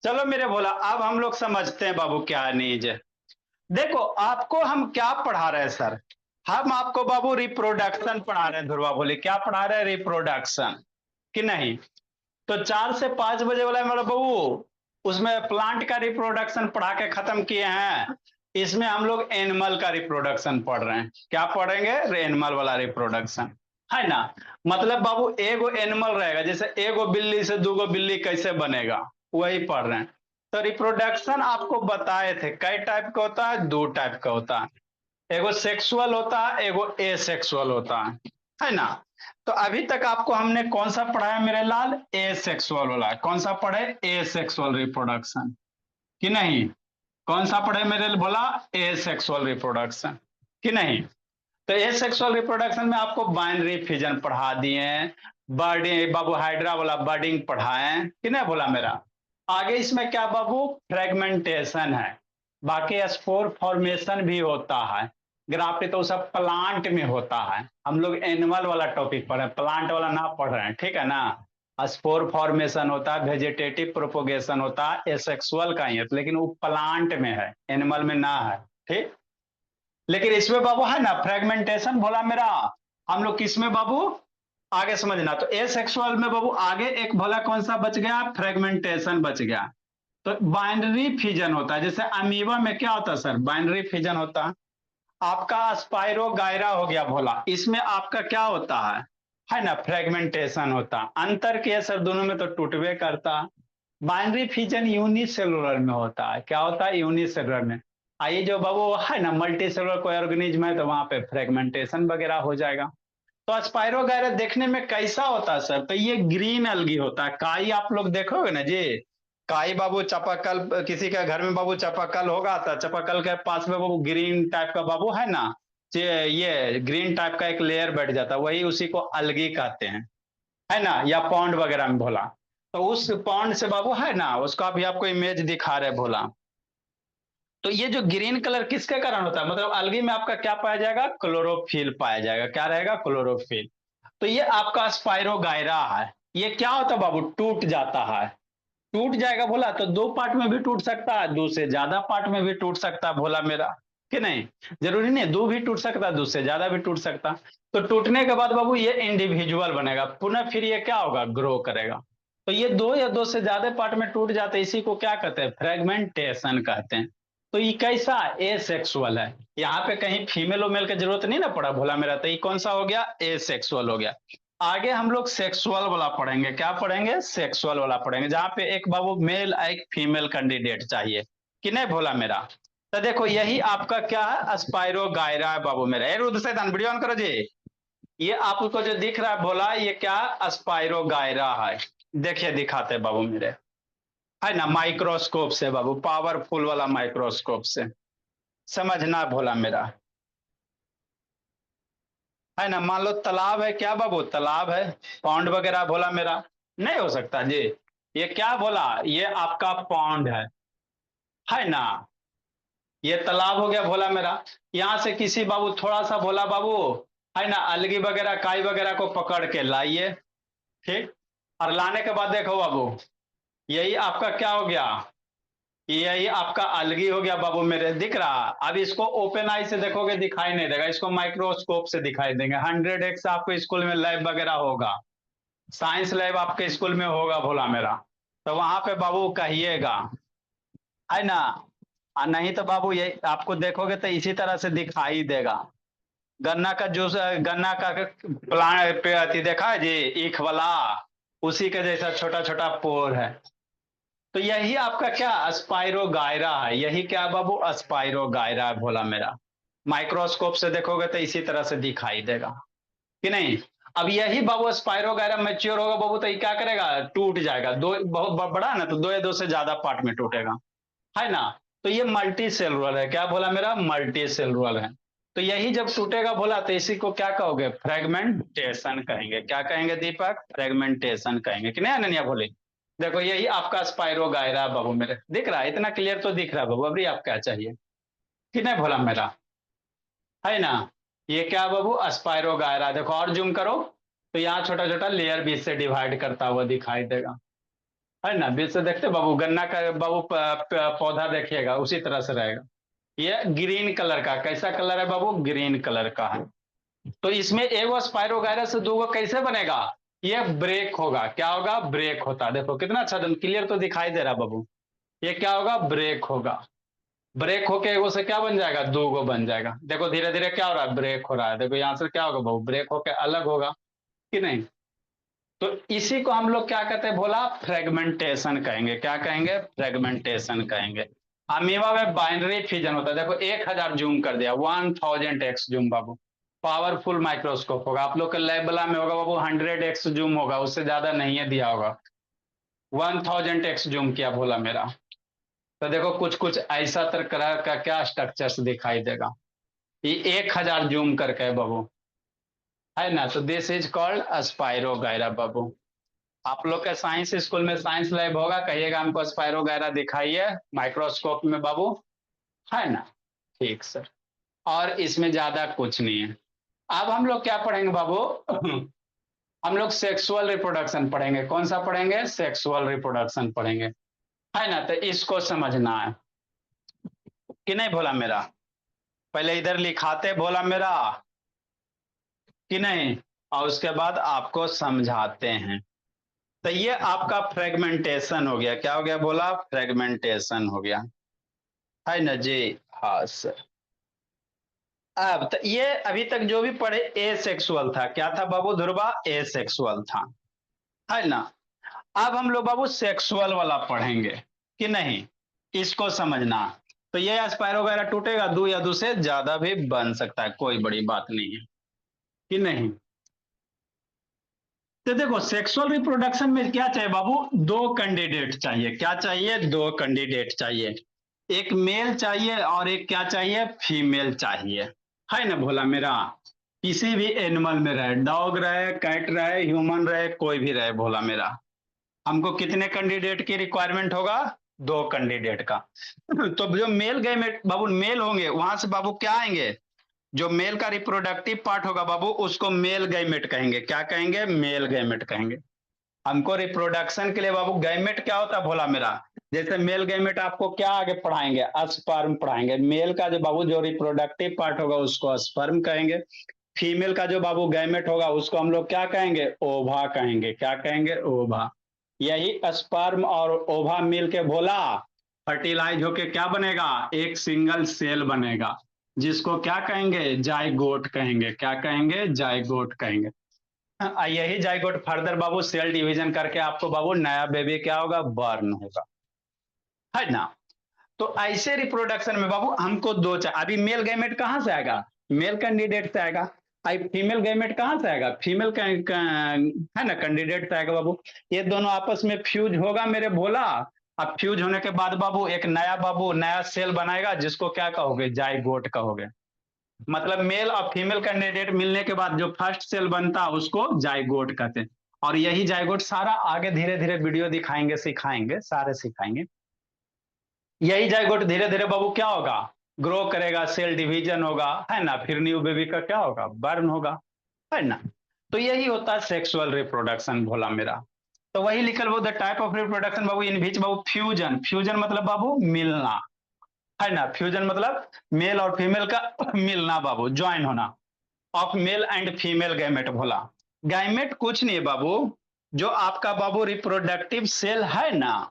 चलो मेरे भोला, अब हम लोग समझते हैं बाबू क्या नीज है। देखो, आपको हम क्या पढ़ा रहे हैं सर? हम आपको बाबू रिप्रोडक्शन पढ़ा रहे हैं। ध्रुवा बोले क्या पढ़ा रहे हैं? रिप्रोडक्शन कि नहीं? तो 4 से 5 बजे वाला मेरा बाबू, उसमें प्लांट का रिप्रोडक्शन पढ़ा के खत्म किए हैं। इसमें हम लोग एनिमल का रिप्रोडक्शन पढ़ रहे हैं। क्या पढ़ेंगे? एनिमल वाला रिप्रोडक्शन, है ना। मतलब बाबू एगो एनिमल रहेगा, जैसे एगो बिल्ली से दूगो बिल्ली कैसे बनेगा, वही पढ़ रहे हैं। तो रिप्रोडक्शन आपको बताए थे कई टाइप का होता है, 2 टाइप का होता है। एगो सेक्सुअल होता है, एगो एसेक्सुअल होता है ना। तो अभी तक आपको हमने कौन सा पढ़ा है मेरे लाल? एसेक्सुअल वाला। कौन सा पढ़े? एसेक्सुअल रिप्रोडक्शन कि नहीं? कौन सा पढ़े मेरे बोला? एसेक्सुअल रिप्रोडक्शन कि नहीं? तो एसेक्सुअल रिप्रोडक्शन में आपको बाइनरी फिजन पढ़ा दिए, बर्डिंग बाबू हाइड्रा वाला बर्डिंग पढ़ाए कि नहीं बोला मेरा। आगे इसमें क्या बाबू? फ्रेगमेंटेशन है। बाकी स्पोर फॉर्मेशन भी होता है। ग्राफ्ट तो सब प्लांट में होता है। हम लोग एनिमल वाला टॉपिक पढ़ रहे हैं, प्लांट वाला ना पढ़ रहे हैं, ठीक है ना। स्पोर फॉर्मेशन होता है, वेजिटेटिव प्रोपोगेशन होता है, एसेक्सुअल का ही है, लेकिन वो प्लांट में है, एनिमल में ना है। ठीक। लेकिन इसमें बाबू है ना फ्रेगमेंटेशन बोला मेरा। हम लोग किसमें बाबू? आगे समझना। तो ए सेक्सुअल में बाबू आगे एक भोला कौन सा बच गया? फ्रेगमेंटेशन बच गया। तो बाइनरी फिजन होता है। जैसे अमीबा में क्या होता है सर? बाइनरी फिजन होता है। आपका स्पाइरो गायरा हो गया भोला, इसमें आपका क्या होता है ना, फ्रेगमेंटेशन होता। अंतर क्या है सर दोनों में? तो टूटवे करता। बाइनरी फिजन यूनिसेलुलर में होता है। क्या होता है? यूनिसेलुलर में। आइए जो बाबू है ना मल्टी सेलुलर कोई ऑर्गेनिज्म है, तो वहां पे फ्रेगमेंटेशन वगैरह हो जाएगा। तो स्पाइरोगायरा देखने में कैसा होता है सर? तो ये ग्रीन अलगी होता है। काई आप लोग देखोगे ना जी, काई बाबू चापाकल, किसी के घर में बाबू चापाकल होगा तो चापाकल के पास में बाबू ग्रीन टाइप का बाबू है ना, ये ग्रीन टाइप का एक लेयर बैठ जाता है, वही उसी को अलगी कहते हैं, है ना। या पॉन्ड वगैरह में भोला, तो उस पॉन्ड से बाबू है ना, उसका भी आपको इमेज दिखा रहे भोला। तो ये जो ग्रीन कलर किसके कारण होता है? मतलब अलगी में आपका क्या पाया जाएगा? क्लोरोफिल पाया जाएगा। क्या रहेगा? क्लोरोफिल। तो ये आपका स्पाइरोगायरा है। ये क्या होता है बाबू? टूट जाता है। टूट जाएगा बोला तो 2 पार्ट में भी टूट सकता है, 2 से ज्यादा पार्ट में भी टूट सकता है भोला मेरा, कि नहीं? जरूरी नहीं, 2 भी टूट सकता है, 2 से ज्यादा भी टूट सकता है। तो टूटने के बाद बाबू ये इंडिविजुअल बनेगा, पुनः फिर ये क्या होगा? ग्रो करेगा। तो ये 2 या 2 से ज्यादा पार्ट में टूट जाते हैं, इसी को क्या कहते हैं? फ्रेगमेंटेशन कहते हैं। तो ये कैसा? ए सेक्सुअल है। यहाँ पे कहीं फीमेल और मेल की जरूरत नहीं ना पड़ा भोला मेरा। तो ये कौन सा हो गया? ए सेक्सुअल हो गया। आगे हम लोग सेक्सुअल वाला पढ़ेंगे। क्या पढ़ेंगे? सेक्सुअल वाला पढ़ेंगे, जहां पे एक बाबू मेल एक फीमेल कैंडिडेट चाहिए, कि नहीं भोला मेरा। तो देखो यही आपका क्या है? स्पाइरोगायरा है बाबू मेरा। रुद्र सैतान वीडियो ऑन करो जी। ये आपको जो दिख रहा है भोला, ये क्या? स्पाइरोगायरा है। देखिए दिखाते बाबू मेरे, है ना, माइक्रोस्कोप से बाबू, पावरफुल वाला माइक्रोस्कोप से समझना भोला मेरा, है ना। मान लो तालाब है, क्या बाबू? तालाब है, पौंड वगैरह भोला मेरा। नहीं हो सकता जी। ये क्या बोला? ये आपका पौंड है ना। ये तालाब हो गया भोला मेरा। यहां से किसी बाबू थोड़ा सा भोला बाबू, है ना, अलगी वगैरह काई वगैरह को पकड़ के लाइए। ठीक। और लाने के बाद देखो बाबू, यही आपका क्या हो गया? यही आपका अलगी हो गया बाबू मेरे, दिख रहा। अब इसको ओपन आई से देखोगे दिखाई नहीं देगा, इसको माइक्रोस्कोप से दिखाई देंगे। 100x आपको स्कूल में लैब वगैरह होगा, साइंस लैब आपके स्कूल में होगा भोला मेरा। तो वहां पे बाबू कहिएगा, है ना। और नहीं तो बाबू ये आपको देखोगे तो इसी तरह से दिखाई देगा। गन्ना का जूस, गन्ना का प्लांट पे अति देखा है जी, ईख वाला, उसी के जैसा छोटा छोटा पोर है। तो यही आपका क्या? स्पाइरोगायरा है। यही क्या बाबू? स्पाइरोगायरा है भोला मेरा। माइक्रोस्कोप से देखोगे तो इसी तरह से दिखाई देगा, कि नहीं। अब यही बाबू स्पाइरोगायरा मैच्योर होगा बाबू, तो ये क्या करेगा? टूट जाएगा। दो बहुत बड़ा है ना, तो 2 या 2 से ज्यादा पार्ट में टूटेगा, है ना। तो ये मल्टी सेलुलर है। क्या बोला मेरा? मल्टी सेलुलर है। तो यही जब टूटेगा बोला तो इसी को क्या कहोगे? फ्रेगमेंटेशन कहेंगे। क्या कहेंगे दीपक? फ्रेगमेंटेशन कहेंगे, कि नहीं अनन्या बोले। देखो यही आपका स्पाइरोगायरा बाबू मेरे, दिख रहा है? इतना क्लियर तो दिख रहा है बाबू। अभी आप क्या चाहिए, कि नहीं भोला मेरा, है ना। ये क्या बाबू? स्पाइरोगायरा। देखो और जूम करो, तो यहाँ छोटा छोटा लेयर भी इससे डिवाइड करता हुआ दिखाई देगा। है ना। बीच से देखते बाबू, गन्ना का बाबू पौधा देखिएगा उसी तरह से रहेगा। ये ग्रीन कलर का, कैसा कलर है बाबू, ग्रीन कलर का है। तो इसमें एगो स्पाइरोगायरस से दूगो कैसे बनेगा, ये ब्रेक होगा। क्या होगा, ब्रेक होता है। देखो कितना अच्छा क्लियर तो दिखाई दे रहा बाबू। ये क्या होगा, ब्रेक होगा। ब्रेक होके एगो से क्या बन जाएगा, दो गो बन जाएगा। देखो धीरे धीरे क्या हो रहा है, ब्रेक हो रहा है। देखो यहां से क्या होगा बाबू, ब्रेक होके अलग होगा कि नहीं। तो इसी को हम लोग क्या कहते हैं भोला, फ्रेगमेंटेशन कहेंगे। क्या कहेंगे, फ्रेगमेंटेशन कहेंगे। अमीबा में बाइनरी फिजन होता है। देखो 1000 जूम कर दिया, 1000x जूम बाबू। पावरफुल माइक्रोस्कोप होगा। आप लोग के लैबला में होगा बाबू 100x जूम होगा, उससे ज्यादा नहीं है दिया होगा। 1000x जूम किया भोला मेरा। तो देखो कुछ कुछ ऐसा तरह का क्या स्ट्रक्चर्स दिखाई देगा। ये 1000 जूम करके है बाबू, है ना। तो दिस इज कॉल्ड स्पाइरोगायरा बाबू। आप लोग का साइंस स्कूल में साइंस लैब होगा, कहिएगा हमको स्पाइरोगायरा दिखाइए माइक्रोस्कोप में बाबू, है ना। ठीक सर। और इसमें ज्यादा कुछ नहीं है। अब हम लोग क्या पढ़ेंगे बाबू हम लोग सेक्सुअल रिप्रोडक्शन पढ़ेंगे। कौन सा पढ़ेंगे, सेक्सुअल रिप्रोडक्शन पढ़ेंगे, है ना। तो इसको समझना है कि नहीं भोला मेरा। पहले इधर लिखाते भोला मेरा कि नहीं, और उसके बाद आपको समझाते हैं। तो ये आपका फ्रेगमेंटेशन हो गया। क्या हो गया बोला, फ्रेगमेंटेशन हो गया, है ना जी। हाँ सर। अब तो ये अभी तक जो भी पढ़े ए सेक्सुअल था। क्या था बाबू ध्रुवा, ए सेक्सुअल था, है ना। अब हम लोग बाबू सेक्सुअल वाला पढ़ेंगे कि नहीं, इसको समझना। तो ये स्पाइरो वगैरह टूटेगा, दो या दो से ज्यादा भी बन सकता है, कोई बड़ी बात नहीं है कि नहीं। तो देखो सेक्सुअल रिप्रोडक्शन में क्या चाहिए बाबू, दो कैंडिडेट चाहिए। क्या चाहिए, दो कैंडिडेट चाहिए। एक मेल चाहिए और एक क्या चाहिए, फीमेल चाहिए, है ना भोला मेरा। किसी भी एनिमल में रहे, डॉग रहे, कैट रहे, ह्यूमन रहे, कोई भी रहे भोला मेरा, हमको कितने कैंडिडेट की रिक्वायरमेंट होगा, दो कैंडिडेट का। तो जो मेल गैमेट बाबू मेल होंगे, वहां से बाबू क्या आएंगे, जो मेल का रिप्रोडक्टिव पार्ट होगा बाबू, उसको मेल गैमेट कहेंगे। क्या कहेंगे, मेल गैमेट कहेंगे। हमको रिप्रोडक्शन के लिए बाबू गैमेट क्या होता है भोला मेरा, जैसे मेल गैमेट आपको क्या आगे पढ़ाएंगे, स्पर्म पढ़ाएंगे। मेल का जो बाबू जो रिप्रोडक्टिव पार्ट होगा उसको स्पर्म कहेंगे। फीमेल का जो बाबू गैमेट होगा उसको हम लोग क्या कहेंगे, ओवा कहेंगे। क्या कहेंगे, ओवा। यही स्पर्म और ओवा मिल के भोला फर्टिलाइज होके क्या बनेगा, एक सिंगल सेल बनेगा, जिसको क्या कहेंगे, जाइगोट कहेंगे। क्या कहेंगे, जाइगोट कहेंगे। यही जाइगोट फर्दर बाबू सेल डिवीजन करके आपको बाबू नया बेबी क्या होगा, बर्न होगा, है ना। तो ऐसे रिप्रोडक्शन में बाबू हमको दो चाहिए। अभी मेल गैमेट कहां से आएगा, मेल कैंडिडेट से आएगा। अब फीमेल गैमेट कहां से आएगा, फीमेल है ना कैंडिडेट से आएगा बाबू। ये दोनों आपस में फ्यूज होगा मेरे भोला। अब फ्यूज होने के बाद बाबू एक नया बाबू नया सेल बनाएगा, जिसको क्या कहोगे, जाइगोट कहोगे। मतलब मेल और फीमेल कैंडिडेट मिलने के बाद जो फर्स्ट सेल बनता है उसको जाइगोट कहते हैं। और यही जाइगोट सारा आगे धीरे धीरे वीडियो दिखाएंगे, सिखाएंगे, सारे सिखाएंगे। यही जाइगोट धीरे धीरे बाबू क्या होगा, ग्रो करेगा, सेल डिवीजन होगा, है ना। फिर न्यू बेबी का क्या होगा, बर्न होगा, है ना। तो यही होता है सेक्सुअल रिप्रोडक्शन भोला मेरा। तो वही लिखल वो the type of reproduction Babu in which बाबू फ्यूजन, फ्यूजन मतलब बाबू मिलना, है ना। फ्यूजन मतलब मेल और फीमेल का मिलना बाबू, ज्वाइन होना, of male and female gamete Bhola. Gamete कुछ नहीं है बाबू, जो आपका बाबू रिप्रोडक्टिव सेल है ना,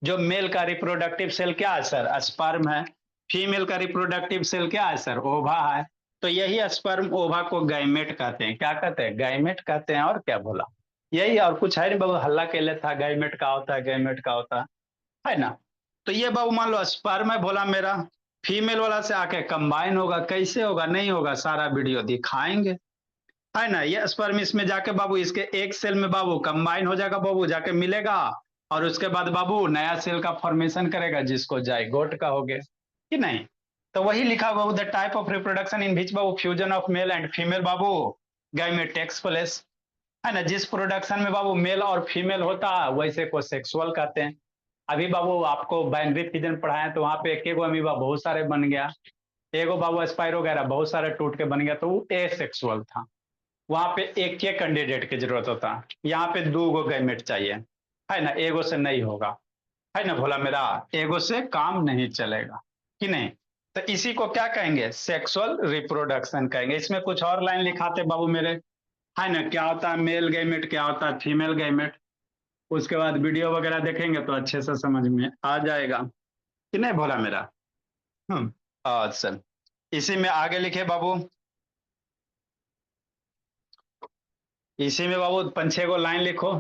जो मेल का रिप्रोडक्टिव सेल क्या है सर, स्पर्म है। फीमेल का रिप्रोडक्टिव सेल क्या है सर, ओवा है। तो यही स्पर्म ओवा को गैमेट कहते हैं। क्या कहते हैं, गैमेट कहते हैं। और क्या बोला, यही, और कुछ है नहीं बाबू, हल्ला के लिए था, गैमेट का होता है, गैमेट का होता है ना। तो ये बाबू मान लो स्पर्म है भोला मेरा, फीमेल वाला से आके कंबाइन होगा। कैसे होगा, नहीं होगा, सारा वीडियो दिखाएंगे, है ना। ये स्पर्म इसमें जाके बाबू इसके एक सेल में बाबू कंबाइन हो जाएगा बाबू, जाके मिलेगा। और उसके बाद बाबू नया सेल का फॉर्मेशन करेगा, जिसको जाइगोट कहोगे कि नहीं। तो वही लिखा बाबू the type of reproduction in which बाबू fusion of male and female बाबू गैमेट टेक्स प्लेस, है ना। जिस प्रोडक्शन में बाबू मेल और फीमेल होता है वैसे को सेक्सुअल कहते हैं। अभी बाबू आपको बाइनरी फिजन पढ़ाया तो वहां पे एक एक अमीबा बहुत सारे बन गया, एगो बाबू स्पाइरो वगैरह बहुत सारे टूट के बन गया, तो वो एसेक्सुअल था। वहां पे एक के कैंडिडेट की जरूरत होता, यहाँ पे दो गो गैमेट चाहिए। है ना, एगो से नहीं होगा, है ना भोला मेरा, एगो से काम नहीं चलेगा कि नहीं। तो इसी को क्या कहेंगे, सेक्सुअल रिप्रोडक्शन कहेंगे। इसमें कुछ और लाइन लिखाते बाबू मेरे, है ना, क्या होता है मेल गैमेट, क्या होता है फीमेल गैमेट। उसके बाद वीडियो वगैरह देखेंगे तो अच्छे से समझ में आ जाएगा कि नहीं भोला मेरा। हम्म। अच्छा, इसी में आगे लिखे बाबू, इसी में बाबू 5-6 लाइन लिखो।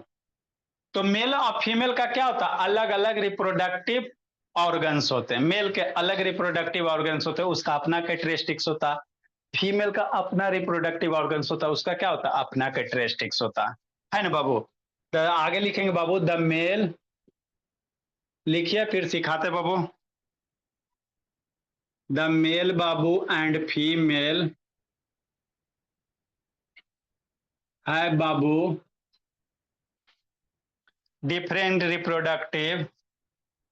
तो मेल और फीमेल का क्या होता है, अलग अलग रिप्रोडक्टिव ऑर्गन्स होते हैं। मेल के अलग रिप्रोडक्टिव ऑर्गन्स होते हैं, उसका अपना कैरेक्टरिस्टिक्स होता है। फीमेल का अपना रिप्रोडक्टिव ऑर्गन्स होता है, उसका क्या होता है, अपना कैरेक्टरिस्टिक्स होता है ना बाबू। तो आगे लिखेंगे बाबू, द मेल, लिखिए फिर सिखाते बाबू। द मेल बाबू एंड फीमेल है बाबू different reproductive,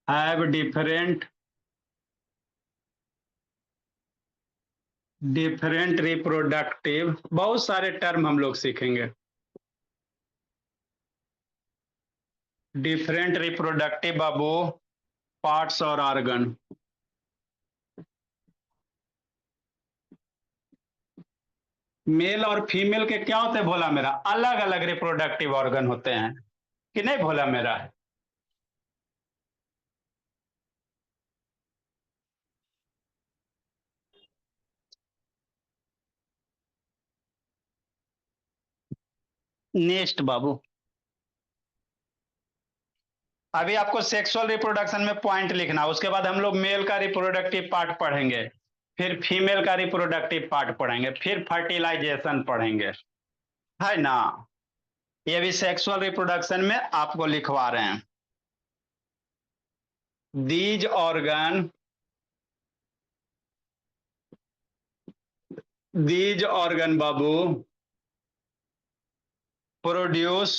have different reproductive, बहुत सारे टर्म हम लोग सीखेंगे। डिफरेंट रिप्रोडक्टिव बाबू पार्ट्स और ऑर्गन। मेल और फीमेल के क्या होते हैं भोला मेरा, अलग अलग रिप्रोडक्टिव ऑर्गन होते हैं कि नहीं भोला मेरा। नेक्स्ट बाबू, अभी आपको सेक्सुअल रिप्रोडक्शन में पॉइंट लिखना, उसके बाद हम लोग मेल का रिप्रोडक्टिव पार्ट पढ़ेंगे, फिर फीमेल का रिप्रोडक्टिव पार्ट पढ़ेंगे, फिर फर्टिलाइजेशन पढ़ेंगे, है ना। ये भी सेक्सुअल रिप्रोडक्शन में आपको लिखवा रहे हैं। These organ, these organ Babu produce,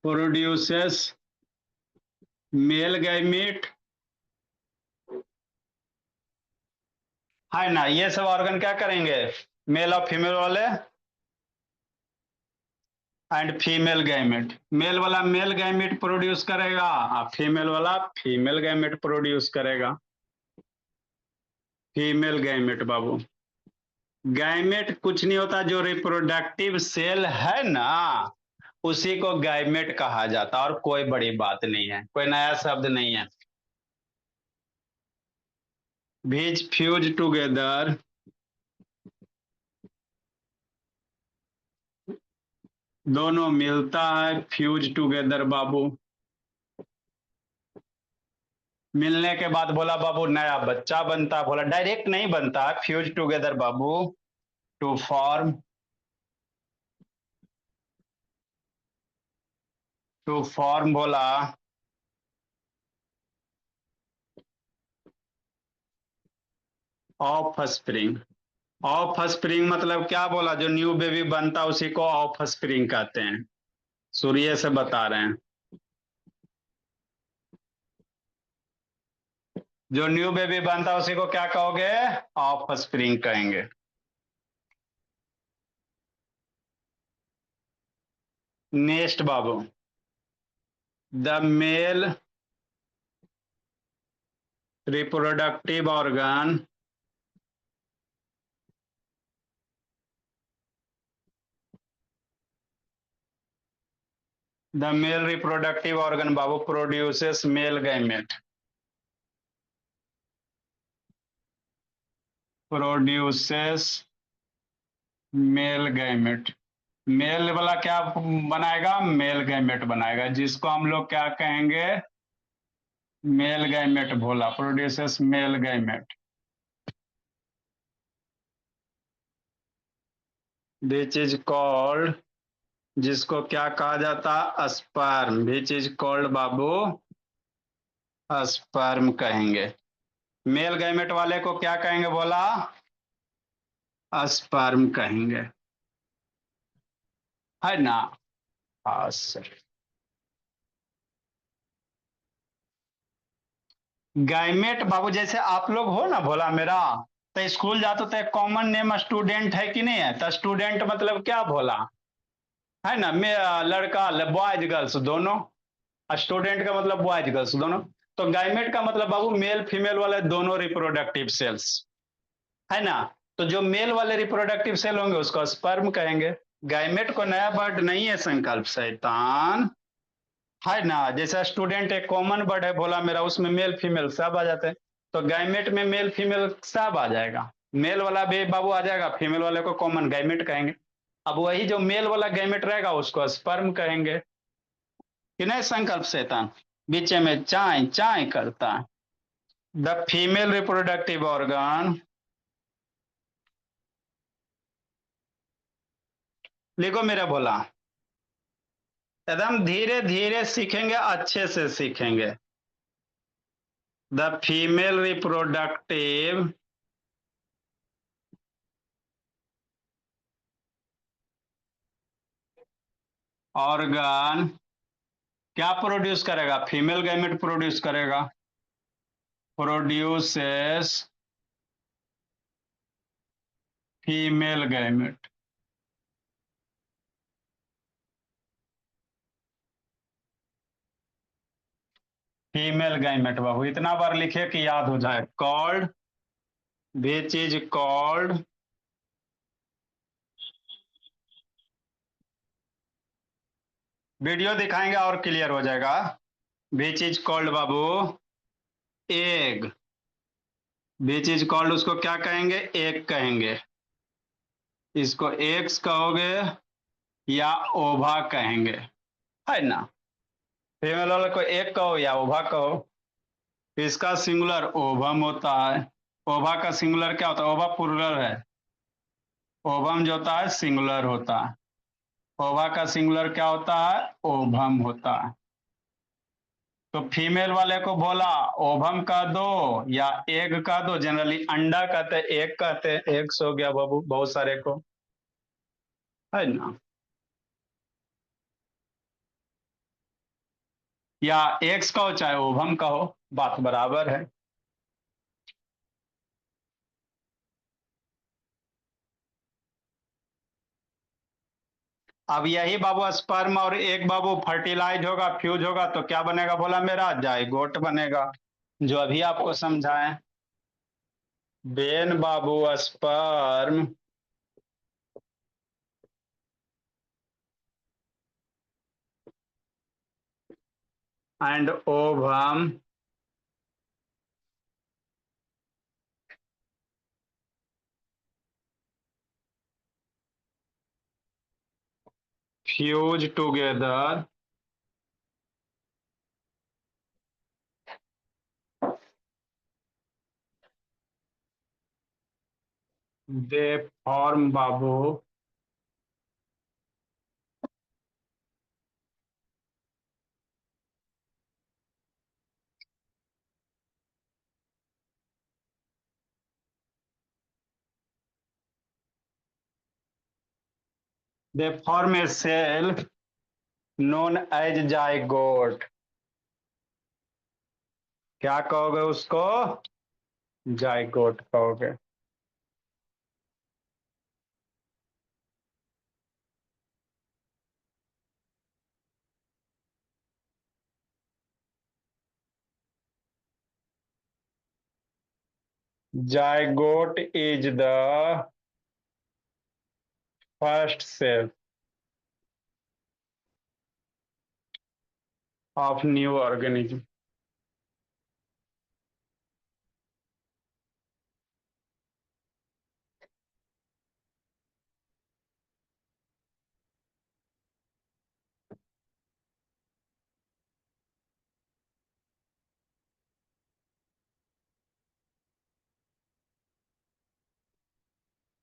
produces male gamete, है ना। ये सब ऑर्गन क्या करेंगे, मेल और फीमेल वाले एंड फीमेल गैमेट। मेल वाला मेल गैमेट प्रोड्यूस करेगा और फीमेल वाला फीमेल गैमेट प्रोड्यूस करेगा। फीमेल गैमेट बाबू, गैमेट कुछ नहीं होता, जो रिप्रोडक्टिव सेल है ना उसी को गैमेट कहा जाता, और कोई बड़ी बात नहीं है, कोई नया शब्द नहीं है। बीज फ्यूज टुगेदर, दोनों मिलता है, फ्यूज टुगेदर बाबू। मिलने के बाद बोला बाबू नया बच्चा बनता, बोला डायरेक्ट नहीं बनता, फ्यूज टुगेदर बाबू टू फॉर्म, टू फॉर्म बोला ऑफ स्प्रिंग। ऑफ स्प्रिंग मतलब क्या बोला, जो न्यू बेबी बनता उसी को ऑफ स्प्रिंग कहते हैं। सूर्य से बता रहे हैं, जो न्यू बेबी बनता उसी को क्या कहोगे, ऑफ स्प्रिंग कहेंगे। नेक्स्ट बाबू, the male reproductive organ, the male reproductive organ बाबू produces male gamete, produces male gamete. Male वाला क्या बनाएगा, मेल गैमेट बनाएगा, जिसको हम लोग क्या कहेंगे, मेल गैमेट बोला, produces male gamete. Which is called, जिसको क्या कहा जाता, sperm, which is called Babu sperm कहेंगे। मेल गैमेट वाले को क्या कहेंगे बोला, स्पर्म कहेंगे, है ना। हाँ सर। गैमेट बाबू जैसे आप लोग हो ना भोला मेरा, तो स्कूल जाते तो एक कॉमन नेम स्टूडेंट है कि नहीं है, तो स्टूडेंट मतलब क्या भोला, है ना, लड़का बॉयज गर्ल्स दोनों, स्टूडेंट का मतलब बॉयज गर्ल्स दोनों। तो गाइमेट का मतलब बाबू मेल फीमेल वाले दोनों रिप्रोडक्टिव सेल्स, है ना। तो जो मेल वाले रिप्रोडक्टिव सेल होंगे उसको स्पर्म कहेंगे। गाइमेट को नया वर्ड नहीं है संकल्प शैतान, है ना। जैसा स्टूडेंट एक कॉमन वर्ड है बोला मेरा, उसमें मेल फीमेल सब आ जाते हैं। तो गाइमेट में मेल फीमेल सब आ जाएगा, मेल वाला भी बाबू आ जाएगा, फीमेल वाले को कॉमन गाइमेट कहेंगे। अब वही जो मेल वाला गैमेट रहेगा उसको स्पर्म कहेंगे कि नहीं संकल्प शैतान। बीच में चाय चाय करता है। द फीमेल रिप्रोडक्टिव ऑर्गन, लिखो मेरा बोला, एकदम धीरे धीरे सीखेंगे, अच्छे से सीखेंगे। द फीमेल रिप्रोडक्टिव ऑर्गन क्या प्रोड्यूस करेगा, फीमेल गैमेट प्रोड्यूस करेगा, produces female gamete. Female gamete बाबू इतना बार लिखे कि याद हो जाए। Called, which is called, video दिखाएंगे और क्लियर हो जाएगा। विच इज कॉल्ड बाबू एग, विच इज कॉल्ड उसको क्या कहेंगे, एग कहेंगे। इसको एग्स कहोगे या ओभा कहेंगे, है ना। फीमेल वाले को एग कहो या ओभा कहो। इसका सिंगुलर ओभम होता है। ओभा का सिंगुलर क्या होता है, ओभा प्लुरल है, ओभम जो होता है सिंगुलर होता है। ओभा का सिंगुलर क्या होता है, ओभम होता है। तो फीमेल वाले को बोला ओभम का दो या एग का दो, जनरली अंडा कहते, एग कहते, एग्स हो गया बाबू बहुत सारे को, है ना। या एग्स कहो चाहे ओभम कहो, बात बराबर है। अब यही बाबू स्पर्म और एक बाबू फर्टिलाइज होगा, फ्यूज होगा तो क्या बनेगा बोला मेरा, जाइगोट बनेगा, जो अभी आपको समझाएं। बेन बाबू sperm and ovum fuse together, they form बाबू they form a cell known as zygote. क्या कहोगे उसको, जाइगोट कहोगे। Zygote is the first cell of new organism.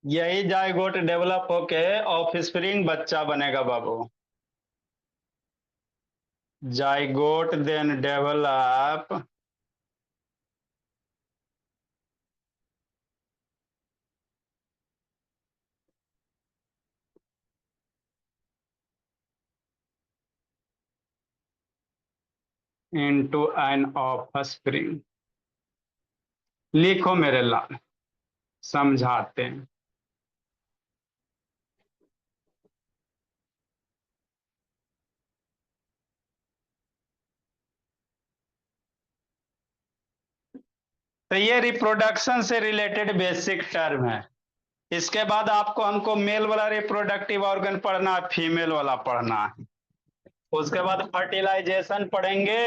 यही जाइगोट डेवलप होके ऑफस्प्रिंग बच्चा बनेगा बाबू। Zygote then develop into an offspring. लिखो मेरे लाल, समझाते हैं। तो ये रिप्रोडक्शन से रिलेटेड बेसिक टर्म है। इसके बाद आपको हमको मेल वाला रिप्रोडक्टिव ऑर्गन पढ़ना है, फीमेल वाला पढ़ना है। उसके बाद फर्टिलाइजेशन पढ़ेंगे,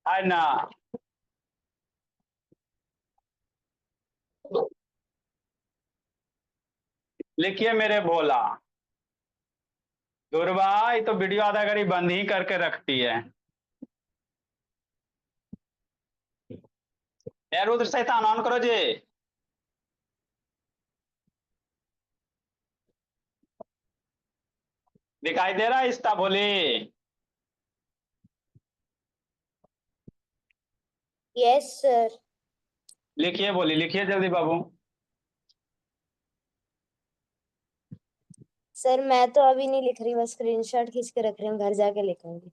है ना। लिखिए मेरे भोला। दुर्वा ये तो वीडियो आधा घड़ी बंद ही करके रखती है। यार रुद्र शैतान ऑन करो जी। दिखाई दे रहा है इस्ता भोली? Yes sir. लिखिए बोली, लिखिए जल्दी बाबू। सर मैं तो अभी नहीं लिख रही, बस स्क्रीनशॉट खींच के रख रही हूँ, घर जाके लिखूंगी।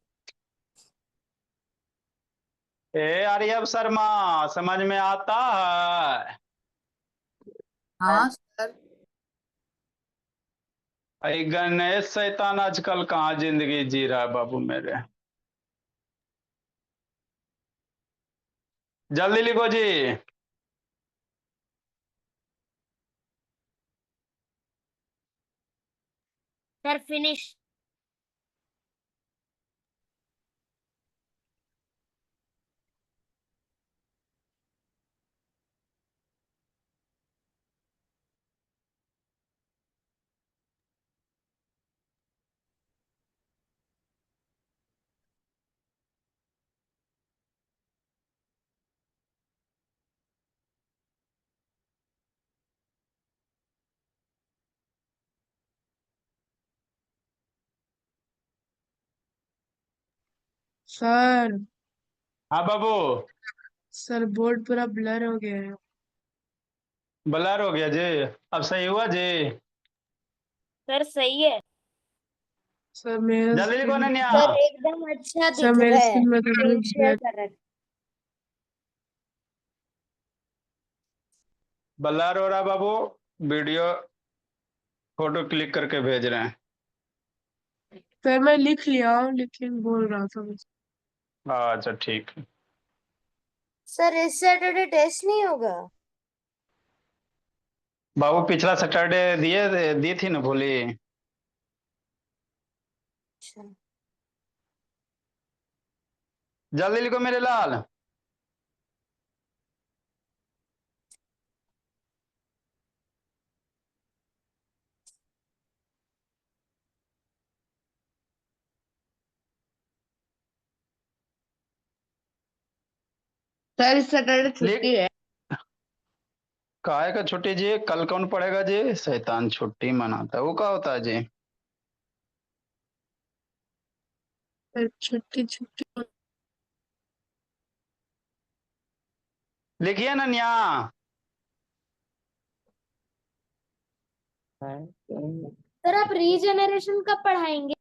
ए आर्यव शर्मा, समझ में आता है? हाँ सर। अरे गणेश शैतान आजकल कहाँ जिंदगी जी रहा है बाबू मेरे। जल्दी लिखो जी। Sir finish. सर हाँ बाबू। सर बोर्ड पूरा ब्लर हो गया है। ब्लर हो गया जी? अब सही हुआ जी? सर सही है। सर मेरे जल्दी लिखो स्क्रीन नन्या। सर एकदम अच्छा सर दिख मेरे रहा है। स्क्रीन में तो स्क्रीन शेयर ब्लर। कर रहा है। ब्लर हो रहा बाबू। वीडियो फोटो क्लिक करके भेज रहे हैं। सर मैं लिख लिया हूँ लेकिन बोल रहा था बस। अच्छा ठीक है। सर इस सैटरडे टेस्ट नहीं होगा? बाबू पिछला सैटरडे दी थी ना भोली। अच्छा। जल्दी लिखो मेरे लाल। सर इस सैटरडे लिख। छुट्टी है। काहे का छुट्टी जी? कल कौन पड़ेगा जी? शैतान छुट्टी मनाता है, वो क्या होता है जी? सर छुट्टी छुट्टी। लिखिए नन्या। सर आप रीजेनरेशन कब पढ़ाएंगे?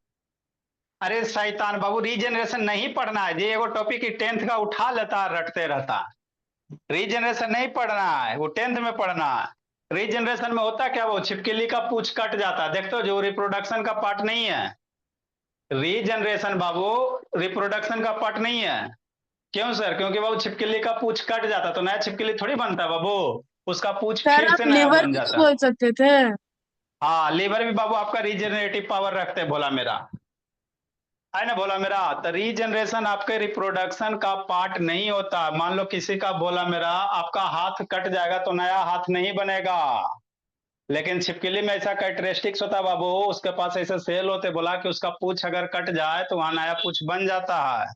अरे शैतान बाबू, रीजनरेशन नहीं पढ़ना है जी। एगो टॉपिक 10th का उठा लेता है, रटते रहता। रीजनरेशन नहीं पढ़ना है, वो 10th में पढ़ना है। रीजनरेशन में होता क्या, वो छिपकली का पूछ कट जाता है, देखते हो, जो रिप्रोडक्शन का पार्ट नहीं है। रीजनरेशन बाबू रिप्रोडक्शन का पार्ट नहीं है। क्यों सर? क्योंकि बाबू छिपकली का पूछ कट जाता तो नया छिपकली थोड़ी बनता बाबू। उसका पूछ सर फिर से आप नया लिवर बन भी तो जाता। बोल सकते थे। हाँ, लीवर भी बाबू आपका रीजनरेटिव पावर रखते हैं, भोला मेरा। है ना भोला मेरा? तो रीजनरेशन आपके रिप्रोडक्शन का पार्ट नहीं होता। मान लो किसी का, भोला मेरा, आपका हाथ कट जाएगा तो नया हाथ नहीं बनेगा। लेकिन छिपकली में ऐसा कैरेक्टरिस्टिक्स होता है बाबू, उसके पास ऐसे सेल होते, बोला कि उसका पूछ अगर कट जाए तो वहां नया पूछ बन जाता है।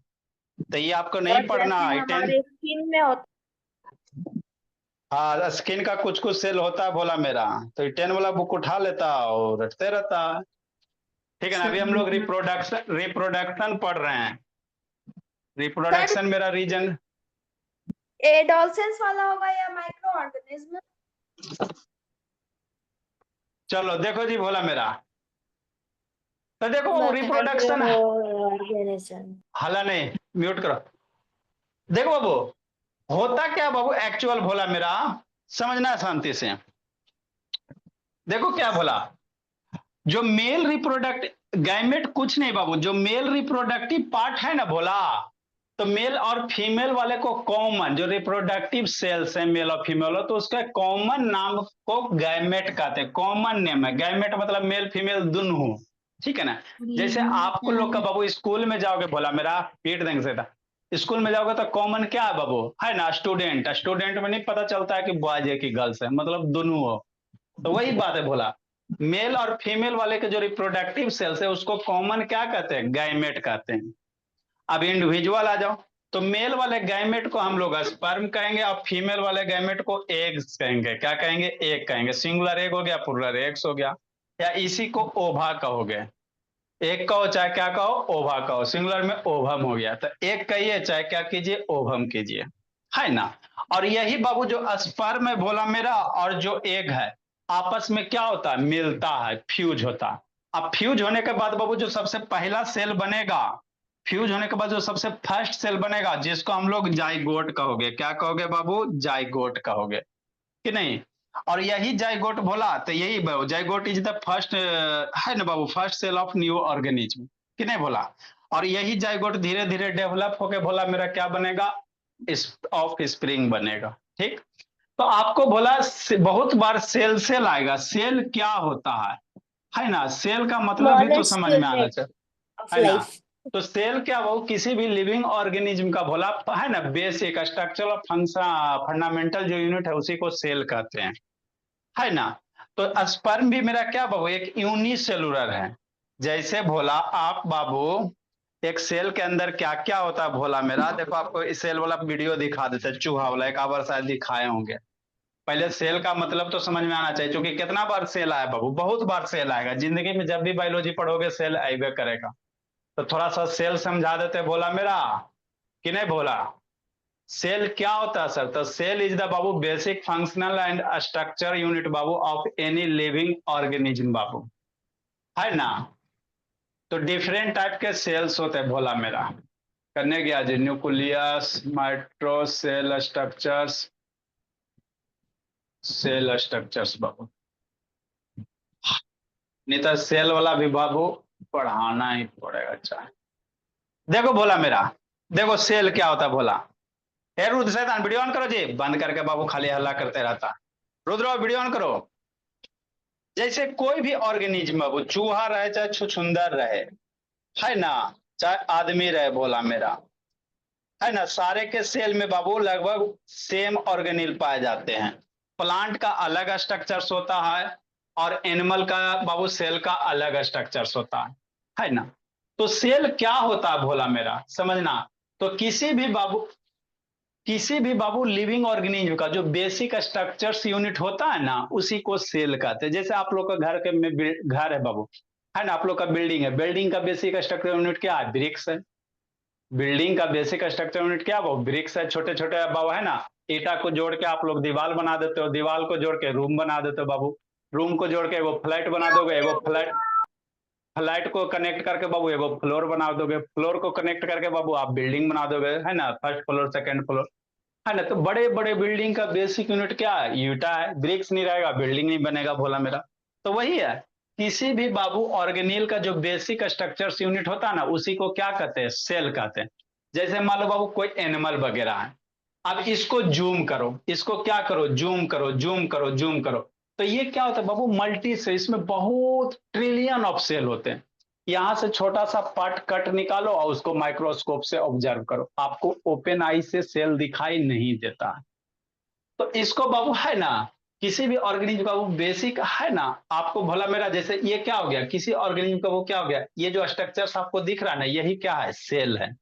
तो ये आपको और नहीं पढ़ना जैसे है। हमारे स्किन में होता हाँ, स्किन का कुछ कुछ सेल होता है भोला मेरा। तो 10 वाला बुक उठा लेता और रटते रहता है। ठीक है ना? सर अभी हम लोग रिप्रोडक्शन रिप्रोडक्शन पढ़ रहे हैं। रिप्रोडक्शन मेरा रीजन। एडोलसेंस वाला होगा या माइक्रो ऑर्गेनिज्म? चलो देखो जी भोला मेरा। तो देखो रिप्रोडक्शन। Micro organism. हाला नहीं, म्यूट करो। देखो बाबू, होता क्या बाबू एक्चुअल, भोला मेरा, समझना है शांति से। देखो क्या भोला, जो मेल रिप्रोडक्ट गैमेट कुछ नहीं बाबू, जो मेल रिप्रोडक्टिव पार्ट है ना भोला, तो मेल और फीमेल वाले को कॉमन, जो रिप्रोडक्टिव सेल्स है मेल और फीमेल, तो उसका कॉमन नाम को गैमेट कहते हैं। कॉमन नेम है गैमेट, मतलब मेल फीमेल दोनों, ठीक है ना। जैसे आपको लोग का बाबू स्कूल में जाओगे, बोला मेरा पीट देंगे सीधा, स्कूल में जाओगे तो कॉमन क्या है बाबू, है ना, स्टूडेंट। स्टूडेंट में नहीं पता चलता है कि बॉयज है कि गर्ल्स है, मतलब दोनों हो। तो वही बात है, बोला मेल और फीमेल वाले के जो रिप्रोडक्टिव सेल्स है उसको कॉमन क्या कहते हैं, गैमेट कहते हैं। अब इंडिविजुअल आ जाओ, तो मेल वाले गैमेट को हम लोग स्पर्म कहेंगे और फीमेल वाले गैमेट को एग्स कहेंगे। क्या कहेंगे, एग कहेंगे। सिंगुलर एग हो गया, प्लुरल एग्स हो गया, या इसी को ओवा कहोगे। एक कहो चाहे क्या कहो, ओवा कहो, सिंगुलर में ओवम हो गया। तो एक कहिए चाहे क्या कीजिए, ओवम कीजिए, है ना। और यही बाबू जो स्पर्म है भोला मेरा और जो एग है, आपस में क्या होता है, मिलता है, फ्यूज होता है। अब फ्यूज होने के बाद बाबू जो सबसे पहला सेल बनेगा, फ्यूज होने के बाद जो सबसे फर्स्ट सेल बनेगा, जिसको हम लोग जाइगोट कहोगे। क्या कहोगे बाबू, जाइगोट कहोगे कि नहीं। और यही जाइगोट बोला, तो यही जाइगोट इज द फर्स्ट, है ना बाबू, first cell of new organism, कि नहीं बोला। और यही जाइगोट धीरे धीरे डेवलप होके बोला मेरा क्या बनेगा, ऑफ स्प्रिंग बनेगा, ठीक। तो आपको बोला बहुत बार सेल सेल आएगा। सेल क्या होता है ना, सेल का मतलब भी तो smallest समझ में आना unit चाहिए, of है ना। life. तो सेल क्या वो किसी भी लिविंग ऑर्गेनिज्म का बोला, है ना, बेसिक स्ट्रक्चरल फंक्शन, फंडामेंटल जो यूनिट है उसी को सेल कहते हैं, है ना। तो स्पर्म भी मेरा क्या बाबू, एक यूनिसेलुलर है। जैसे भोला आप बाबू एक सेल के अंदर क्या क्या होता है भोला मेरा, देखो आपको इस सेल वाला वीडियो दिखा देते हैं, चूहा वाला, एक बार शायद दिखाए होंगे। पहले सेल का मतलब तो समझ में आना चाहिए, क्योंकि कितना बार सेल आया बाबू, बहुत बार सेल आएगा जिंदगी में, जब भी बायोलॉजी पढ़ोगे सेल आएगा करेगा। तो थोड़ा सा सेल समझा देते भोला मेरा, कि नहीं भोला। सेल क्या होता है सर, तो सेल इज द बाबू basic functional and structure unit बाबू ऑफ एनी लिविंग ऑर्गेनिज्म बाबू, है ना। तो डिफरेंट टाइप के सेल्स होते हैं भोला मेरा, करने गया जी, न्यूक्लियस, माइट्रोस, सेल स्ट्रक्चर्स, सेल स्ट्रक्चर्स बाबू। नहीं तो सेल वाला भी बाबू पढ़ाना ही पड़ेगा। अच्छा देखो भोला मेरा, देखो सेल क्या होता है भोला। ए रुद्र शैतान वीडियो ऑन करो जी, बंद करके बाबू खाली हल्ला करते रहता। रुद्र वीडियो ऑन करो। जैसे कोई भी ऑर्गेनिज्म बाबू, चूहा रहे चाहे छुछुंदर रहे, है ना, चाहे आदमी रहे भोला मेरा, है ना, सारे के सेल में बाबू लगभग सेम ऑर्गेनिल पाए जाते हैं। प्लांट का अलग स्ट्रक्चर्स होता है और एनिमल का बाबू सेल का अलग स्ट्रक्चर्स होता है ना। तो सेल क्या होता है भोला मेरा, समझना। तो किसी भी बाबू लिविंग ऑर्गेनिज्म का जो बेसिक स्ट्रक्चर्स यूनिट होता है ना, उसी को सेल कहते हैं। जैसे आप लोग का घर के में घर है बाबू, है ना, आप लोग का बिल्डिंग है, बिल्डिंग का बेसिक स्ट्रक्चर यूनिट क्या है, ब्रिक्स है। बिल्डिंग का बेसिक स्ट्रक्चर यूनिट क्या है, ब्रिक्स है, छोटे छोटे बाबू, है ना। ईटा को जोड़ के आप लोग दीवार बना देते हो, दीवार को जोड़ के रूम बना देते हो बाबू, रूम को जोड़ के एगो फ्लैट बना दोगे, एगो फ्लैट, फ्लैट को कनेक्ट करके बाबू एगो फ्लोर बना दोगे, फ्लोर को कनेक्ट करके बाबू आप बिल्डिंग बना दोगे, है ना, फर्स्ट फ्लोर सेकंड फ्लोर, है ना। तो बड़े बड़े बिल्डिंग का बेसिक यूनिट क्या है, ईटा है। ब्रिक्स नहीं रहेगा बिल्डिंग नहीं बनेगा भोला मेरा। तो वही है, किसी भी बाबू ऑर्गेनिल का जो बेसिक स्ट्रक्चर्स यूनिट होता है ना, उसी को क्या कहते हैं, सेल कहते हैं। जैसे मान लो बाबू कोई एनिमल वगैरह है, अब इसको जूम करो, इसको क्या करो, जूम करो, जूम करो, जूम करो। तो ये क्या होता है बाबू, मल्टी से, इसमें बहुत ट्रिलियन ऑफ सेल होते हैं। यहां से छोटा सा पार्ट कट निकालो और उसको माइक्रोस्कोप से ऑब्जर्व करो, आपको ओपन आई से सेल दिखाई नहीं देता। तो इसको बाबू, है ना, किसी भी ऑर्गेनिज्म का वो बेसिक, है ना, आपको भला मेरा, जैसे ये क्या हो गया, किसी ऑर्गेनिज्म का वो क्या हो गया, ये जो स्ट्रक्चर्स आपको दिख रहा है ना, यही क्या है, सेल है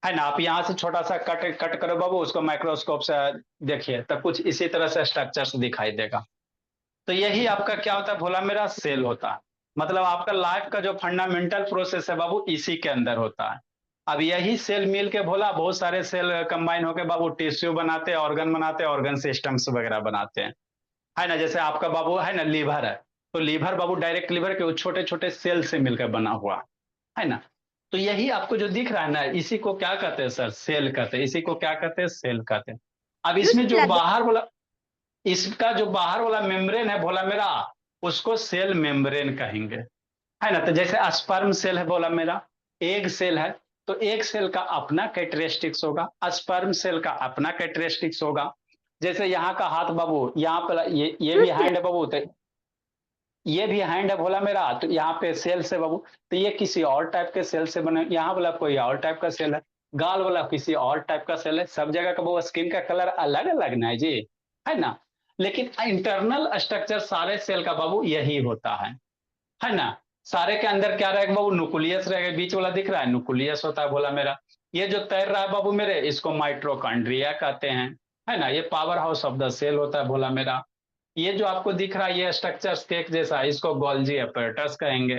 ना। आप यहां से छोटा सा कट कट करो बाबू, उसको माइक्रोस्कोप से देखिए, तब कुछ इसी तरह से स्ट्रक्चर्स दिखाई देगा। तो यही आपका क्या होता है भोला मेरा, सेल होता है। मतलब आपका लाइफ का जो फंडामेंटल प्रोसेस है बाबू, इसी के अंदर होता है। अब यही सेल मिल के भोला बहुत सारे सेल कंबाइन होके बाबू टिश्यू बनाते हैं, ऑर्गन सिस्टम्स वगैरह बनाते हैं, है ना। जैसे आपका बाबू, है ना, लीवर है, तो लीवर बाबू डायरेक्ट लीवर के छोटे छोटे सेल से मिलकर बना हुआ है ना। तो यही आपको जो दिख रहा है ना, इसी को क्या कहते हैं सर, सेल कहते हैं। इसी को क्या कहते हैं, सेल कहते हैं। अब Use इसमें जो plug. बाहर वाला, इसका जो बाहर वाला मेम्ब्रेन है बोला मेरा, उसको सेल मेम्ब्रेन कहेंगे, है ना। तो जैसे स्पर्म सेल है बोला मेरा, एग सेल है, तो एक सेल का अपना कैरेक्टरिस्टिक्स होगा, स्पर्म सेल का अपना कैरेक्टरिस्टिक्स होगा। जैसे यहाँ का हाथ बाबू, यहाँ पे ये भी हैंड है बाबू, तो ये भी हैंड है बोला मेरा, तो यहाँ पे सेल से बाबू, तो ये किसी और टाइप के सेल से बने, यहाँ वाला कोई और टाइप का सेल है, गाल वाला किसी और टाइप का सेल है, सब जगह का वो स्किन का कलर अलग अलग ना है जी, है ना। लेकिन इंटरनल स्ट्रक्चर सारे सेल का बाबू यही होता है ना। सारे के अंदर क्या रहेगा बाबू, न्यूक्लियस रहेगा, बीच वाला दिख रहा है न्यूक्लियस होता है बोला मेरा। ये जो तैर रहा है बाबू मेरे, इसको माइट्रोकॉन्ड्रिया कहते हैं, है ना। ये power house of the cell होता है बोला मेरा। ये जो आपको दिख रहा है ये स्ट्रक्चर्स केक जैसा, इसको गोल्जी अपैरेटस कहेंगे,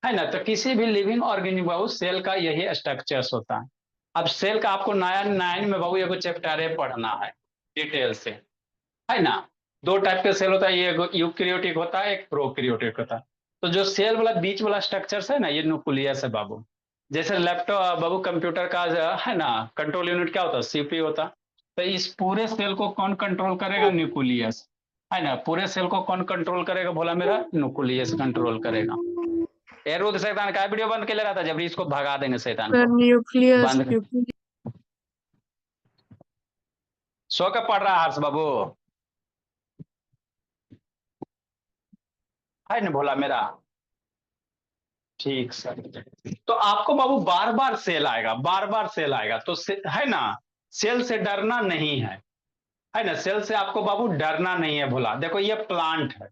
है ना। तो किसी भी लिविंग ऑर्गेनिज्म बाबू सेल का यही स्ट्रक्चर्स होता है। अब सेल का आपको नया 9 में बाबू ये चैप्टर पढ़ना है डिटेल से, है ना। दो टाइप के सेल होता है, ये यूकैरियोटिक होता है, एक प्रोकैरियोटिक होता है। तो जो सेल वाला बीच वाला स्ट्रक्चर्स है ना, ये न्यूक्लियस है बाबू। जैसे लैपटॉप बाबू कंप्यूटर का है ना, कंट्रोल यूनिट क्या होता है, सीपीयू होता। तो इस पूरे सेल को कौन कंट्रोल करेगा, न्यूक्लियस, है ना। पूरे सेल को कौन कंट्रोल करेगा बोला मेरा, न्यूक्लियस कंट्रोल करेगा। एरोद शैतान का वीडियो बंद के ले रहा था, जब इसको भगा देंगे शैतान सर को। न्यूक्लियस बंद सो के पढ़ रहा है हर्ष बाबू, है ना भोला मेरा। ठीक सर। तो आपको बाबू बार बार सेल आएगा, बार बार सेल आएगा, तो है ना, सेल से डरना नहीं है ना। सेल से आपको बाबू डरना नहीं है भोला। देखो ये प्लांट है,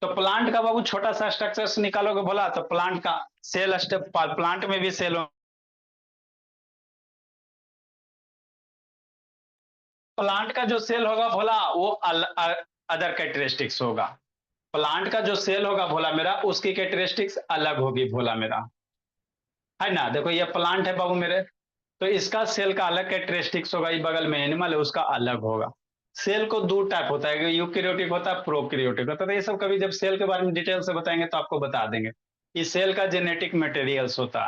तो प्लांट का बाबू छोटा सा स्ट्रक्चर निकालोगे बोला, तो प्लांट का सेल स्टेप, प्लांट में भी सेल, प्लांट का जो सेल होगा भोला वो अदर कैरेक्टरिस्टिक्स होगा। प्लांट का जो सेल होगा भोला मेरा, उसकी कैरेक्टरिस्टिक्स अलग होगी भोला मेरा, है ना। देखो ये प्लांट है बाबू मेरे, तो इसका सेल का अलग कैरेक्टरिस्टिक्स होगा, ये बगल में एनिमल है उसका अलग होगा। सेल को दो टाइप होता है, यूकैरियोटिक होता है, प्रोकैरियोटिक होता है। तो ये सब कभी जब सेल के बारे में डिटेल से बताएंगे तो आपको बता देंगे। ये सेल का जेनेटिक मटेरियल्स होता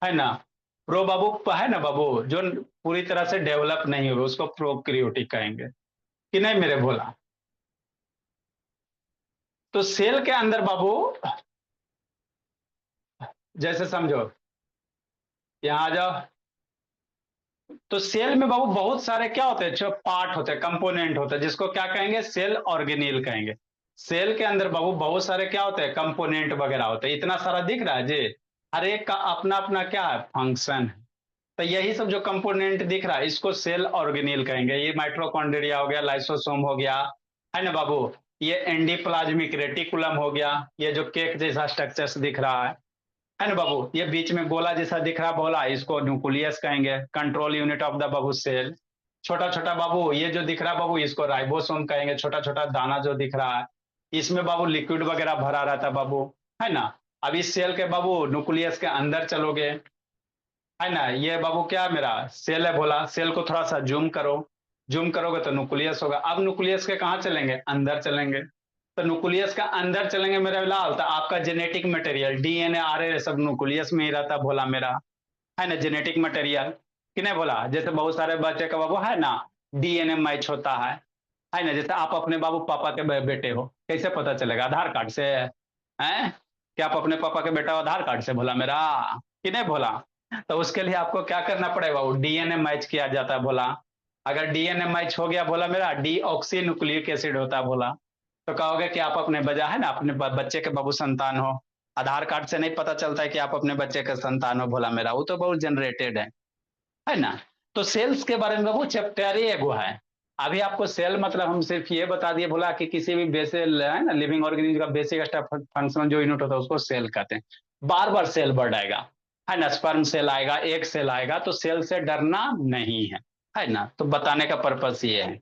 है ना। प्रो बाबू है ना बाबू, जो पूरी तरह से डेवलप नहीं हुए उसको प्रोकैरियोटिक कहेंगे, कि नहीं मेरे भोला। तो सेल के अंदर बाबू जैसे समझो, यहां आ जाओ, तो सेल में बाबू बहुत सारे क्या होते हैं, जो पार्ट होते हैं, कंपोनेंट होते हैं, जिसको क्या कहेंगे, सेल ऑर्गेनील कहेंगे। सेल के अंदर बाबू बहुत सारे क्या होते हैं, कंपोनेंट वगैरह होते हैं। इतना सारा दिख रहा है जी, हर एक का अपना अपना क्या है, फंक्शन है। तो यही सब जो कंपोनेंट दिख रहा है इसको सेल ऑर्गेनील कहेंगे। ये माइट्रोकॉन्ड्रिया हो गया, लाइसोसोम हो गया, है ना बाबू। ये एंडोप्लाज्मिक रेटिकुलम हो गया, ये जो केक जैसा स्ट्रक्चर्स दिख रहा है ना बाबू। ये बीच में गोला जैसा दिख रहा बोला, इसको न्यूक्लियस कहेंगे, कंट्रोल यूनिट ऑफ द बाबू सेल। छोटा छोटा बाबू ये जो दिख रहा बाबू, इसको राइबोसोम कहेंगे, छोटा छोटा दाना जो दिख रहा है, इसमें बाबू लिक्विड वगैरह भरा रहता बाबू, है ना। अब इस सेल के बाबू न्यूक्लियस के अंदर चलोगे, है ना। ये बाबू क्या मेरा सेल है बोला, सेल को थोड़ा सा जूम करो, जूम करोगे तो न्यूक्लियस होगा। अब न्यूक्लियस के कहाँ चलेंगे, अंदर चलेंगे। तो न्यूक्लियस का अंदर चलेंगे मेरा लाल, तो आपका जेनेटिक मटेरियल डीएनए आरएनए सब न्यूक्लियस में ही रहता भोला मेरा, है ना। जेनेटिक मटेरियल कि नहीं भोला, जैसे बहुत सारे बच्चे का बाबू है ना डीएनए मैच होता है ना। जैसे आप अपने बाबू पापा के बेटे हो, कैसे पता चलेगा, आधार कार्ड से हैं। क्या आप अपने पापा के बेटा हो आधार कार्ड से भोला मेरा, कि नहीं भोला। तो उसके लिए आपको क्या करना पड़ेगा, वो डीएनए मैच किया जाता है भोला। अगर डीएनए मैच हो गया भोला मेरा, डीऑक्सी न्यूक्लिक एसिड होता है भोला, तो कहोगे कि आप अपने बजा है ना अपने बच्चे के बाबू संतान हो। आधार कार्ड से नहीं पता चलता है कि आप अपने बच्चे के संतान हो भोला मेरा, वो तो बहुत जनरेटेड है ना। तो सेल्स के बारे में बाबू चैप्टर ही एगो है। अभी आपको सेल मतलब हम सिर्फ ये बता दिए भोला कि किसी भी बेसिल है ना लिविंग ऑर्गेनिज्म का बेसिक फंक्शनल जो यूनिट होता है उसको सेल कहते हैं। बार बार सेल बढ़ाएगा, है ना। स्पर्म सेल आएगा, एक सेल आएगा, तो सेल से डरना नहीं है ना। तो बताने का पर्पस ये है।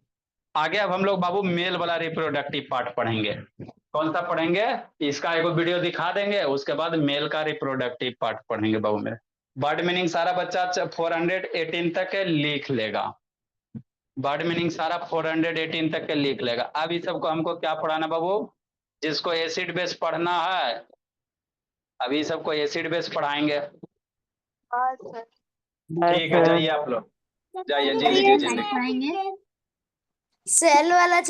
आगे अब हम लोग बाबू मेल वाला रिप्रोडक्टिव पार्ट पढ़ेंगे। कौन सा पढ़ेंगे, इसका एक वीडियो दिखा देंगे, उसके बाद मेल का रिप्रोडक्टिव पार्ट पढ़ेंगे बाबू मेरे। वर्ड मीनिंग सारा बच्चा 418 तक लिख लेगा, वर्ड मीनिंग सारा 418 तक के लिख लेगा। अब इस सबको हमको क्या पढ़ाना बाबू, जिसको एसिड बेस पढ़ना है, अभी सबको एसिड बेस पढ़ाएंगे। ठीक है, जाइए आप लोग, जाइए जी लीजिए जी लीजिए। सेल वाला